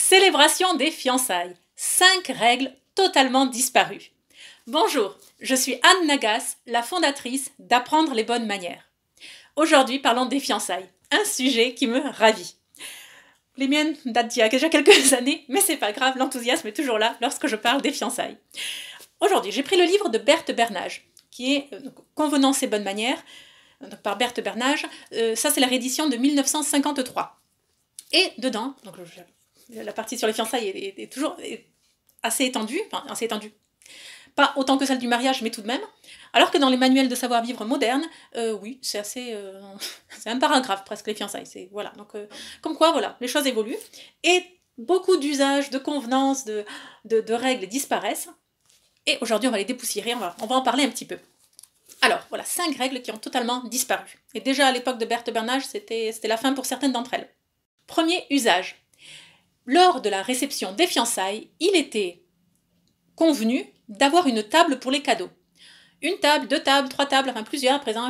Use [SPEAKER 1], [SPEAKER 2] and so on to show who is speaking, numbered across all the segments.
[SPEAKER 1] Célébration des fiançailles. 5 règles totalement disparues. Bonjour, je suis Anne Nagas, la fondatrice d'Apprendre les bonnes manières. Aujourd'hui, parlons des fiançailles, un sujet qui me ravit. Les miennes datent d'il y a déjà quelques années, mais c'est pas grave, l'enthousiasme est toujours là lorsque je parle des fiançailles. Aujourd'hui, j'ai pris le livre de Berthe Bernage, qui est Convenances et bonnes manières, par Berthe Bernage. Ça, c'est la réédition de 1953. Et dedans, la partie sur les fiançailles est toujours assez étendue, pas autant que celle du mariage, mais tout de même. Alors que dans les manuels de savoir-vivre modernes, oui, c'est assez... c'est un paragraphe presque, les fiançailles. Voilà. Donc, comme quoi, voilà, les choses évoluent. Et beaucoup d'usages, de convenances, de règles disparaissent. Et aujourd'hui, on va les dépoussiérer, on va en parler un petit peu. Alors, voilà, 5 règles qui ont totalement disparu. Et déjà à l'époque de Berthe Bernage, c'était la fin pour certaines d'entre elles. Premier usage. Lors de la réception des fiançailles, il était convenu d'avoir une table pour les cadeaux. Une table, 2 tables, 3 tables, enfin plusieurs à présent,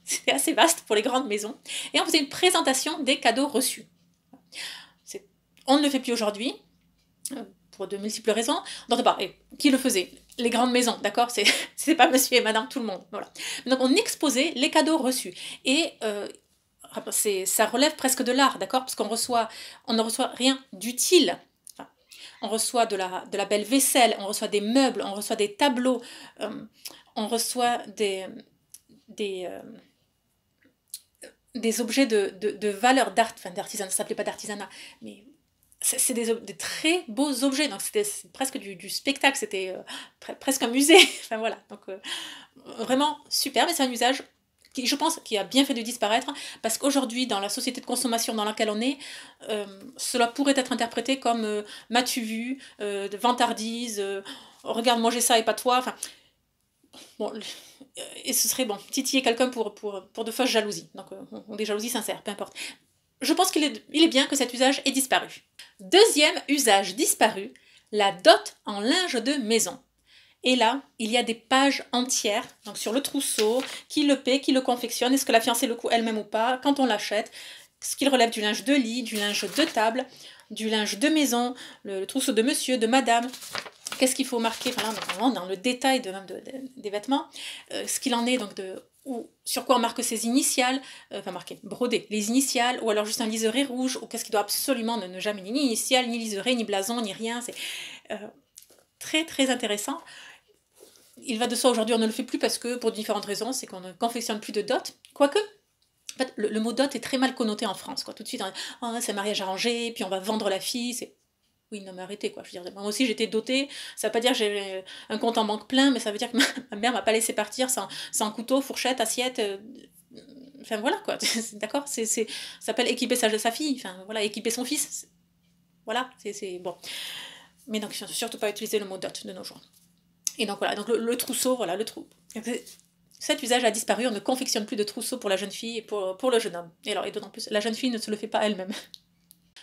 [SPEAKER 1] c'était assez vaste pour les grandes maisons. Et on faisait une présentation des cadeaux reçus. On ne le fait plus aujourd'hui, pour de multiples raisons. Et qui le faisait? Les grandes maisons, d'accord? C'est pas monsieur et madame, tout le monde. Voilà. Donc on exposait les cadeaux reçus. Et ça relève presque de l'art, d'accord? Parce on ne reçoit rien d'utile. Enfin, on reçoit de la belle vaisselle, on reçoit des meubles, on reçoit des tableaux, on reçoit des objets de valeur d'artisanat. Ça s'appelait pas d'artisanat, mais c'est des très beaux objets. Donc c'était presque du spectacle, c'était presque un musée. Enfin voilà, donc vraiment super, mais c'est un usage qui, je pense, qui a bien fait de disparaître, parce qu'aujourd'hui, dans la société de consommation dans laquelle on est, cela pourrait être interprété comme m'as-tu vu, de vantardise, regarde-moi j'ai ça et pas toi, enfin, bon, et ce serait, bon, titiller quelqu'un pour de fausses jalousies, donc des jalousies sincères, peu importe. Je pense qu'il est bien que cet usage ait disparu. Deuxième usage disparu, la dot en linge de maison. Et là, il y a des pages entières, donc sur le trousseau, qui le paie, qui le confectionne, est-ce que la fiancée le coud elle-même ou pas, quand on l'achète, ce qu'il relève du linge de lit, du linge de table, du linge de maison, le trousseau de monsieur, de madame, qu'est-ce qu'il faut marquer vraiment dans le détail des vêtements, ce qu'il en est donc sur quoi on marque ses initiales, broder les initiales, ou alors juste un liseré rouge, ou qu'est-ce qui doit absolument ne jamais ni initiale, ni liseré, ni blason, ni rien, c'est très très intéressant. Il va de soi, aujourd'hui on ne le fait plus parce que, pour différentes raisons, c'est qu'on ne confectionne plus de dot, quoique, en fait, le mot dot est très mal connoté en France, quoi. Tout de suite, c'est mariage arrangé, puis on va vendre la fille, c'est... Oui, non mais arrêtez, quoi. Je veux dire, moi aussi j'étais dotée, ça veut pas dire que j'ai un compte en banque plein, mais ça veut dire que ma mère m'a pas laissé partir sans couteau, fourchette, assiette... Enfin voilà, quoi. D'accord, ça s'appelle équiper sa fille, enfin voilà, équiper son fils. Voilà, c'est bon. Mais donc, surtout pas utiliser le mot dot de nos jours. Et donc voilà, donc le trousseau, voilà, le trou. Cet usage a disparu, on ne confectionne plus de trousseau pour la jeune fille et pour le jeune homme. Et d'autant plus, la jeune fille ne se le fait pas elle-même.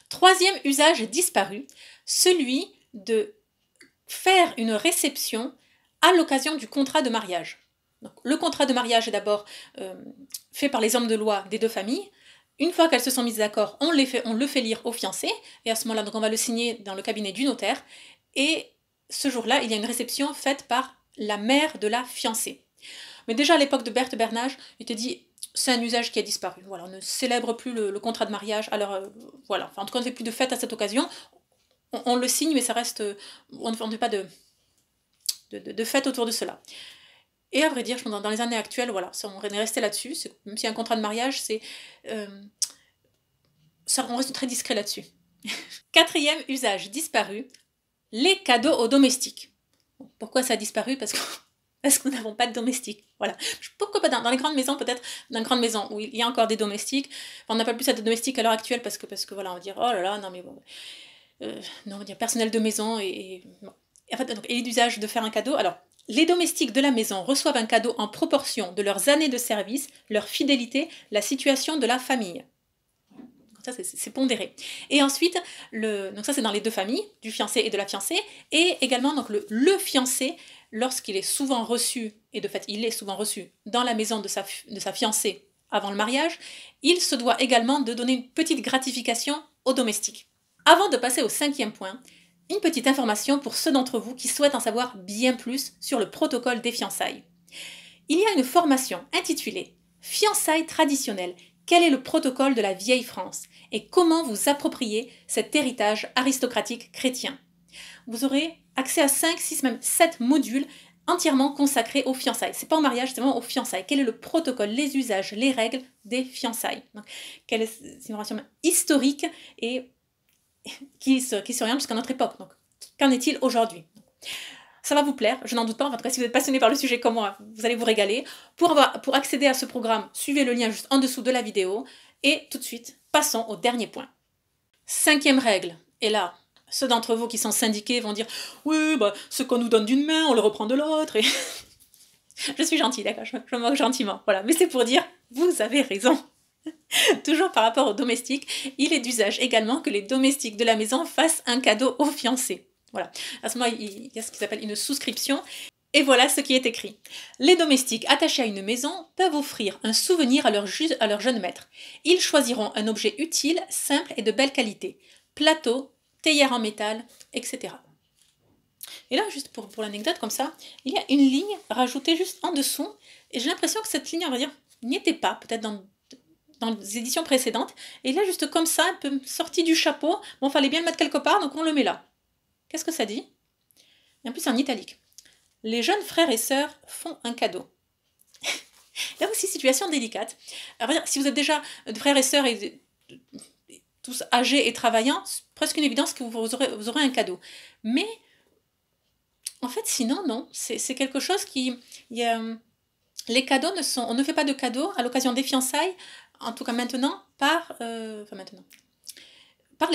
[SPEAKER 1] Troisième usage disparu, celui de faire une réception à l'occasion du contrat de mariage. Donc, le contrat de mariage est d'abord fait par les hommes de loi des deux familles. Une fois qu'elles se sont mises d'accord, on le fait lire au fiancé, et à ce moment-là, donc on va le signer dans le cabinet du notaire, et ce jour-là, il y a une réception faite par la mère de la fiancée. Mais déjà à l'époque de Berthe Bernage, il était dit, c'est un usage qui a disparu. Voilà, on ne célèbre plus le contrat de mariage. Alors voilà, enfin, en tout cas, on ne fait plus de fête à cette occasion. On le signe, mais ça reste... On ne fait pas de fête autour de cela. Et à vrai dire, je pense dans les années actuelles, voilà, on est resté là-dessus. Même s'il y a un contrat de mariage, on reste très discret là-dessus. Quatrième usage disparu, les cadeaux aux domestiques. Pourquoi ça a disparu? Parce que nous n'avons pas de domestiques. Voilà. Pourquoi pas dans les grandes maisons, peut-être, dans une grande maison où il y a encore des domestiques. Enfin, on n'a pas plus ça de domestiques à l'heure actuelle parce que voilà, on va dire, oh là là, non mais bon. Non, on va dire personnel de maison et bon. En fait, donc, et l'usage de faire un cadeau. Alors, les domestiques de la maison reçoivent un cadeau en proportion de leurs années de service, leur fidélité, la situation de la famille. Ça, c'est pondéré. Et ensuite, donc ça, c'est dans les deux familles, du fiancé et de la fiancée, et également donc le fiancé, lorsqu'il est souvent reçu, et de fait, il est souvent reçu dans la maison de sa fiancée avant le mariage, il se doit également de donner une petite gratification aux domestiques. Avant de passer au 5e point, une petite information pour ceux d'entre vous qui souhaitent en savoir bien plus sur le protocole des fiançailles. Il y a une formation intitulée Fiançailles traditionnelles, quel est le protocole de la vieille France et comment vous approprier cet héritage aristocratique chrétien. Vous aurez accès à 5, 6, même 7 modules entièrement consacrés aux fiançailles. C'est pas au mariage, c'est vraiment aux fiançailles. Quel est le protocole, les usages, les règles des fiançailles. Donc, c'est une formation historique et qui s'oriente jusqu'à notre époque. Donc, qu'en est-il aujourd'hui? Ça va vous plaire, je n'en doute pas. En tout cas, si vous êtes passionné par le sujet comme moi, vous allez vous régaler. Pour accéder à ce programme, suivez le lien juste en dessous de la vidéo. Et tout de suite, passons au dernier point. 5e règle. Et là, ceux d'entre vous qui sont syndiqués vont dire « Oui, bah, ce qu'on nous donne d'une main, on le reprend de l'autre. » Et je suis gentille, d'accord, je me moque gentiment. Voilà. Mais c'est pour dire « Vous avez raison. » Toujours par rapport aux domestiques, il est d'usage également que les domestiques de la maison fassent un cadeau aux fiancés. Voilà. À ce moment, il y a ce qui s'appelle une souscription. Et voilà ce qui est écrit. Les domestiques attachés à une maison peuvent offrir un souvenir à leur jeune maître. Ils choisiront un objet utile, simple et de belle qualité. Plateau, théière en métal, etc. Et là, juste pour l'anecdote comme ça, il y a une ligne rajoutée juste en dessous. Et j'ai l'impression que cette ligne, on va dire, n'y était pas, peut-être dans les éditions précédentes. Et là, juste comme ça, un peu sorti du chapeau. Bon, fallait bien le mettre quelque part, donc on le met là. Qu'est-ce que ça dit? Et en plus, en italique. Les jeunes frères et sœurs font un cadeau. Là aussi, situation délicate. Alors, si vous êtes déjà de frères et sœurs et tous âgés et travaillants, c'est presque une évidence que vous aurez un cadeau. Mais, en fait, sinon, non. C'est quelque chose qui... les cadeaux on ne fait pas de cadeaux à l'occasion des fiançailles, en tout cas maintenant, par les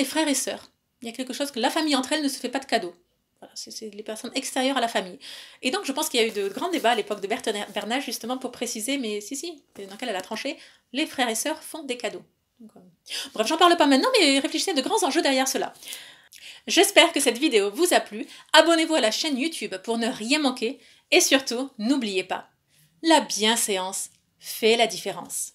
[SPEAKER 1] frères et sœurs. Il y a quelque chose que la famille entre elles ne se fait pas de cadeaux. Voilà, c'est les personnes extérieures à la famille. Et donc, je pense qu'il y a eu de grands débats à l'époque de Bernache, justement, pour préciser, mais si, dans lequel elle a tranché, les frères et sœurs font des cadeaux. Donc, bref, j'en parle pas maintenant, mais réfléchissez à de grands enjeux derrière cela. J'espère que cette vidéo vous a plu. Abonnez-vous à la chaîne YouTube pour ne rien manquer. Et surtout, n'oubliez pas, la bienséance fait la différence.